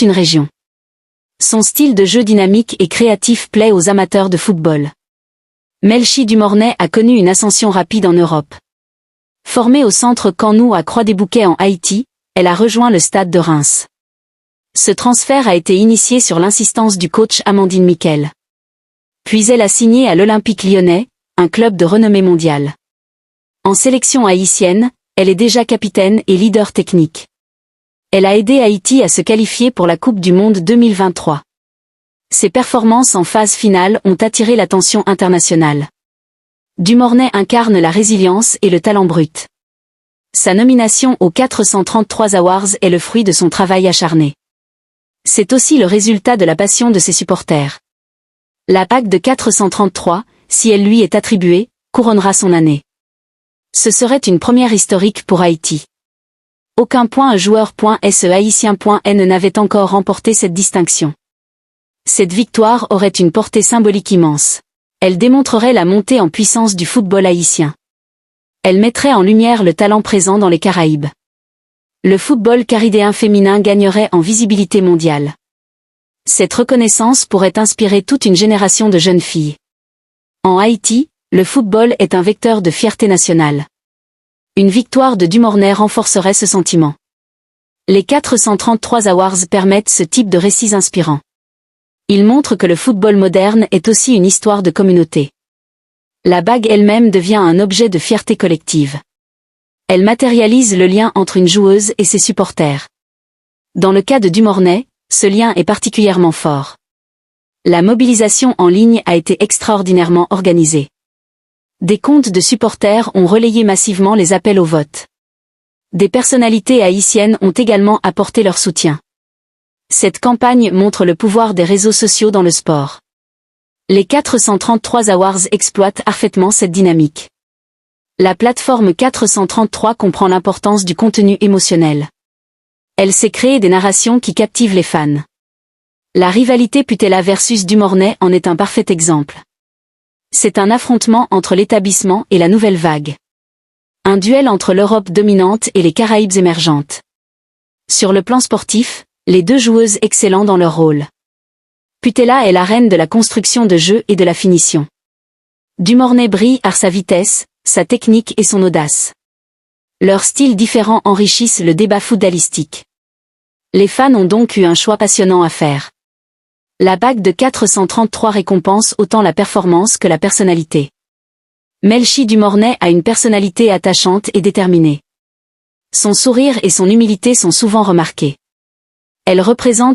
une région. Son style de jeu dynamique et créatif plaît aux amateurs de football. Melchi Dumornay a connu une ascension rapide en Europe. Formée au centre Camp Nou à Croix-des-Bouquets en Haïti, elle a rejoint le stade de Reims. Ce transfert a été initié sur l'insistance du coach Amandine Miquel. Puis elle a signé à l'Olympique Lyonnais, un club de renommée mondiale. En sélection haïtienne, elle est déjà capitaine et leader technique. Elle a aidé Haïti à se qualifier pour la Coupe du Monde 2023. Ses performances en phase finale ont attiré l'attention internationale. Dumornay incarne la résilience et le talent brut. Sa nomination aux 433 Awards est le fruit de son travail acharné. C'est aussi le résultat de la passion de ses supporters. La bague de 433, si elle lui est attribuée, couronnera son année. Ce serait une première historique pour Haïti. Aucun joueur.se haïtien.n n'avait encore remporté cette distinction. Cette victoire aurait une portée symbolique immense. Elle démontrerait la montée en puissance du football haïtien. Elle mettrait en lumière le talent présent dans les Caraïbes. Le football caribéen féminin gagnerait en visibilité mondiale. Cette reconnaissance pourrait inspirer toute une génération de jeunes filles. En Haïti, le football est un vecteur de fierté nationale. Une victoire de Dumornay renforcerait ce sentiment. Les 433 Awards permettent ce type de récits inspirants. Ils montrent que le football moderne est aussi une histoire de communauté. La bague elle-même devient un objet de fierté collective. Elle matérialise le lien entre une joueuse et ses supporters. Dans le cas de Dumornay, ce lien est particulièrement fort. La mobilisation en ligne a été extraordinairement organisée. Des comptes de supporters ont relayé massivement les appels au vote. Des personnalités haïtiennes ont également apporté leur soutien. Cette campagne montre le pouvoir des réseaux sociaux dans le sport. Les 433 Awards exploitent parfaitement cette dynamique. La plateforme 433 comprend l'importance du contenu émotionnel. Elle sait créer des narrations qui captivent les fans. La rivalité Putella versus Dumornay en est un parfait exemple. C'est un affrontement entre l'établissement et la nouvelle vague. Un duel entre l'Europe dominante et les Caraïbes émergentes. Sur le plan sportif, les deux joueuses excellent dans leur rôle. Putella est la reine de la construction de jeu et de la finition. Dumornay brille par sa vitesse, sa technique et son audace. Leurs styles différents enrichissent le débat footballistique. Les fans ont donc eu un choix passionnant à faire. La bague de 433 récompense autant la performance que la personnalité. Melchi Dumornay a une personnalité attachante et déterminée. Son sourire et son humilité sont souvent remarqués. Elle représente